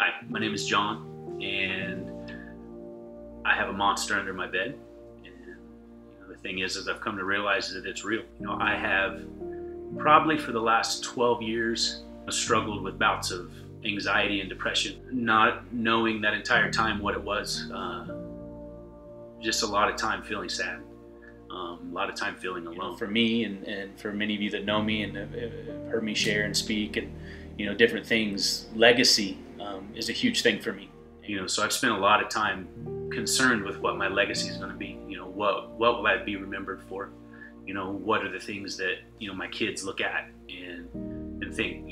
Hi, my name is John, and I have a monster under my bed. And the thing is I've come to realize that it's real. I have probably for the last 12 years struggled with bouts of anxiety and depression, not knowing that entire time what it was. Just a lot of time feeling sad, a lot of time feeling alone. For me and for many of you that know me and have heard me share and speak and different things, legacy is a huge thing for me. So I've spent a lot of time concerned with what my legacy is going to be. What will I be remembered for? What are the things that my kids look at and think,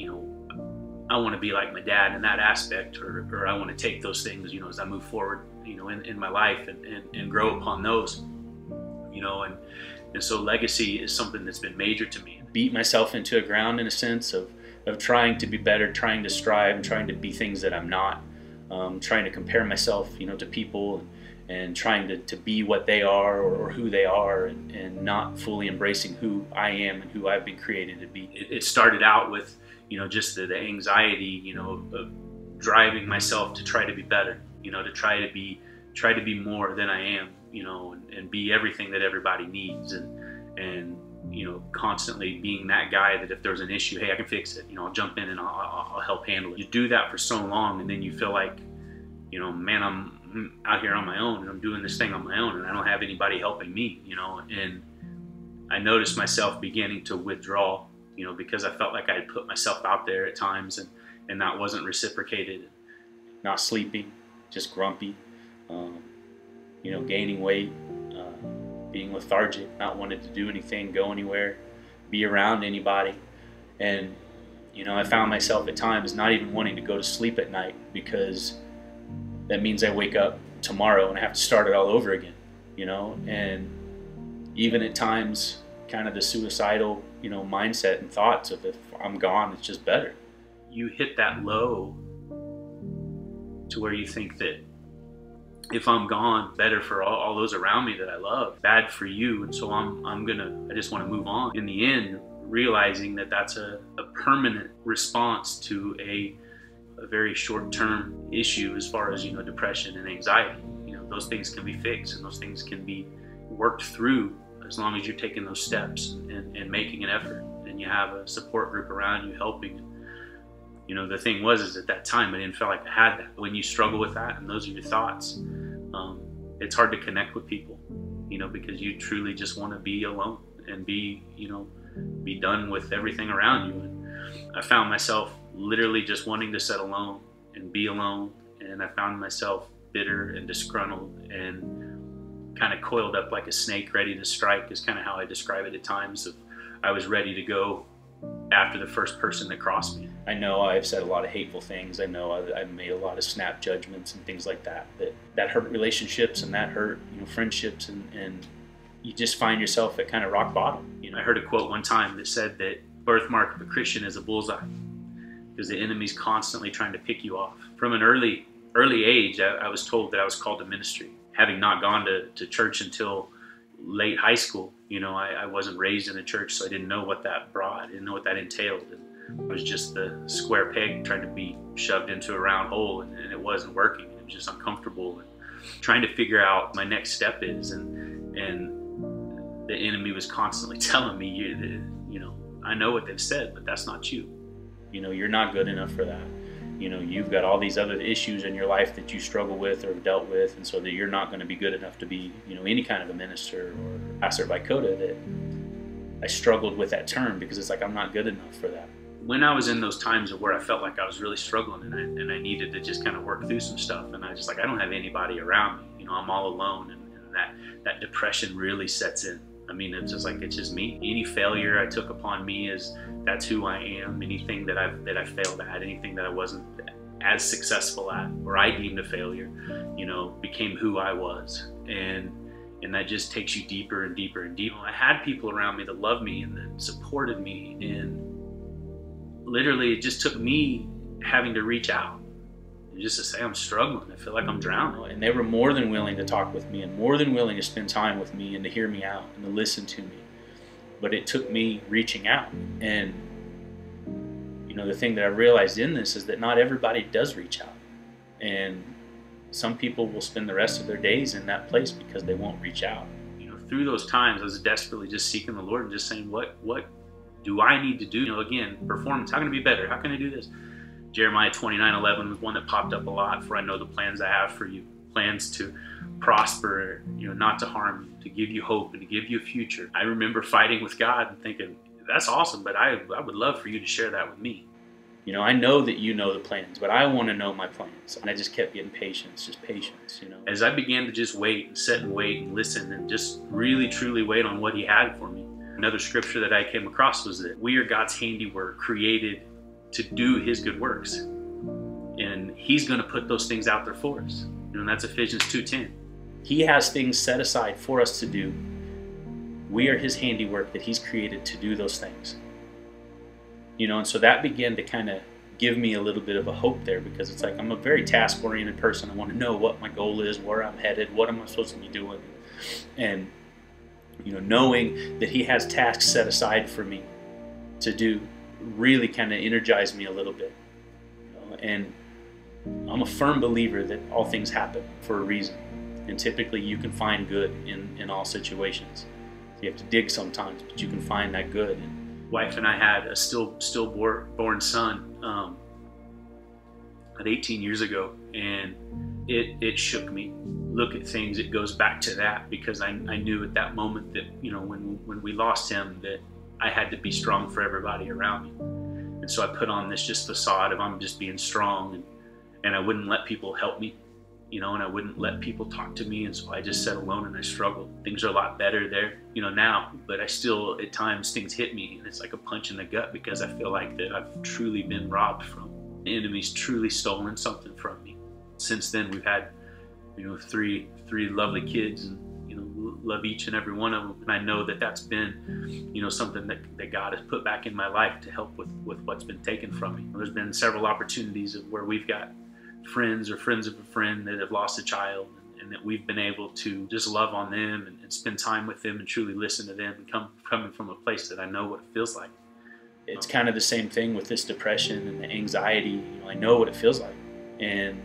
I want to be like my dad in that aspect, or I want to take those things, as I move forward, in my life and grow upon those, and so legacy is something that's been major to me. Beat myself into a ground in a sense of trying to be better, trying to strive, and trying to be things that I'm not, trying to compare myself, to people and trying to be what they are or who they are, and not fully embracing who I am and who I've been created to be. It started out with, just the anxiety, of driving myself to try to be better, to try to be more than I am, and be everything that everybody needs, and constantly being that guy that if there's an issue, hey, I can fix it, I'll jump in and I'll help handle it. You do that for so long, and then you feel like, man, I'm out here on my own and I'm doing this thing on my own and I don't have anybody helping me, and I noticed myself beginning to withdraw, because I felt like I had put myself out there at times and that wasn't reciprocated. Not sleeping, just grumpy, gaining weight, being lethargic, not wanting to do anything, go anywhere, be around anybody. And I found myself at times not even wanting to go to sleep at night, because that means I wake up tomorrow and I have to start it all over again, and even at times kind of the suicidal, mindset and thoughts of, if I'm gone, it's just better. You hit that low to where you think that if I'm gone, better for all those around me that I love, bad for you, and so I just want to move on. In the end, realizing that that's a permanent response to a very short-term issue as far as depression and anxiety. Those things can be fixed and those things can be worked through as long as you're taking those steps and making an effort, and you have a support group around you helping. The thing is at that time I didn't feel like I had that. When you struggle with that and those are your thoughts, it's hard to connect with people, because you truly just want to be alone and be done with everything around you. And I found myself literally just wanting to sit alone and be alone, and I found myself bitter and disgruntled and kind of coiled up like a snake ready to strike, is kind of how I describe it at times. I was ready to go after the first person that crossed me. I know I've said a lot of hateful things. I know I've made a lot of snap judgments and things like that hurt relationships, and that hurt friendships, and you just find yourself at kind of rock bottom. I heard a quote one time that said that birthmark of a Christian is a bullseye, because the enemy's constantly trying to pick you off. From an early age, I was told that I was called to ministry. Having not gone to church until late high school, I wasn't raised in a church, so I didn't know what that brought. I didn't know what that entailed. And it was just the square peg trying to be shoved into a round hole, and it wasn't working. It was just uncomfortable, and trying to figure out my next step is, and the enemy was constantly telling me, I know what they've said, but that's not you. You're not good enough for that. You've got all these other issues in your life that you struggle with or have dealt with, and so that you're not going to be good enough to be, any kind of a minister or pastor by Coda. That I struggled with that term, because it's like, I'm not good enough for that. When I was in those times where I felt like I was really struggling and I needed to just kind of work through some stuff, and I just I don't have anybody around me, I'm all alone, and that depression really sets in. It's just me. Any failure I took upon me is, that's who I am. Anything that I failed at, anything that I wasn't as successful at, or I deemed a failure, became who I was. And that just takes you deeper and deeper and deeper. I had people around me that loved me and that supported me, and literally it just took me having to reach out just to say, I'm struggling, I feel like I'm drowning. And they were more than willing to talk with me, and more than willing to spend time with me, and to hear me out and to listen to me. But it took me reaching out. And the thing that I realized in this is that not everybody does reach out. And some people will spend the rest of their days in that place because they won't reach out. Through those times, I was desperately just seeking the Lord and just saying, what do I need to do? Again, performance, how can I be better? How can I do this? Jeremiah 29:11 was one that popped up a lot. For I know the plans I have for you, plans to prosper, not to harm you, to give you hope and to give you a future. I remember fighting with God and thinking, that's awesome, but I would love for you to share that with me. I know that you know the plans, but I want to know my plans. And I just kept getting patience, just patience, As I began to just wait and sit and wait and listen and just really, truly wait on what he had for me. Another scripture that I came across was that we are God's handiwork, created to do his good works. And he's going to put those things out there for us. And that's Ephesians 2:10. He has things set aside for us to do. We are his handiwork that he's created to do those things. And so that began to kind of give me a little bit of a hope there, because it's like I'm a very task-oriented person. I want to know what my goal is, where I'm headed, what am I supposed to be doing. And, knowing that he has tasks set aside for me to do really kind of energized me a little bit. And I'm a firm believer that all things happen for a reason. And typically you can find good in all situations. You have to dig sometimes, but you can find that good. Wife and I had a stillborn son at 18 years ago, and it shook me. Look at things, it goes back to that, because I knew at that moment that when we lost him, that I had to be strong for everybody around me. And so I put on this just facade of I'm just being strong, and I wouldn't let people help me, and I wouldn't let people talk to me. And so I just sat alone and I struggled. Things are a lot better there, now, but I still, at times, things hit me and it's like a punch in the gut, because I feel like that I've truly been robbed from. The enemy's truly stolen something from me. Since then, we've had, three lovely kids, and, love each and every one of them. And I know that that's been, something that God has put back in my life to help with what's been taken from me. There's been several opportunities of where we've got friends or friends of a friend that have lost a child, and that we've been able to just love on them and spend time with them and truly listen to them, and coming from a place that I know what it feels like. It's kind of the same thing with this depression and the anxiety. I know what it feels like, and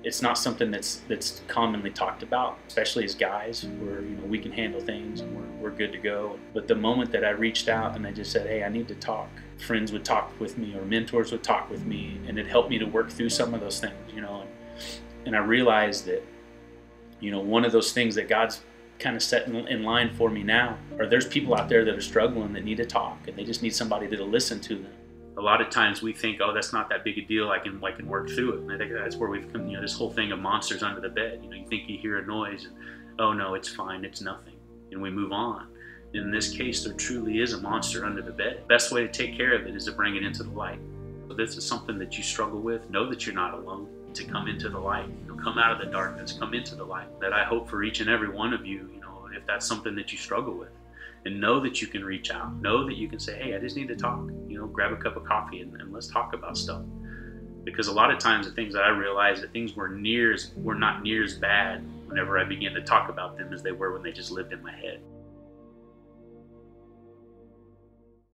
it's not something that's commonly talked about, especially as guys, where we can handle things and we're good to go. But the moment that I reached out and I just said, hey, I need to talk, friends would talk with me or mentors would talk with me, and it helped me to work through some of those things, and I realized that, one of those things that God's kind of set in line for me now, or there's people out there that are struggling that need to talk, and they just need somebody that'll listen to them. A lot of times we think, oh, that's not that big a deal, I can work through it. And I think that's where we've come, this whole thing of monsters under the bed. You think you hear a noise and, oh no, it's fine, it's nothing, and we move on. In this case, there truly is a monster under the bed. Best way to take care of it is to bring it into the light. So this is something that you struggle with. Know that you're not alone. To come into the light, come out of the darkness, come into the light. That I hope for each and every one of you, if that's something that you struggle with. And know that you can reach out. Know that you can say, hey, I just need to talk. Grab a cup of coffee and let's talk about stuff. Because a lot of times the things that I realized, that things were not near as bad whenever I began to talk about them as they were when they just lived in my head.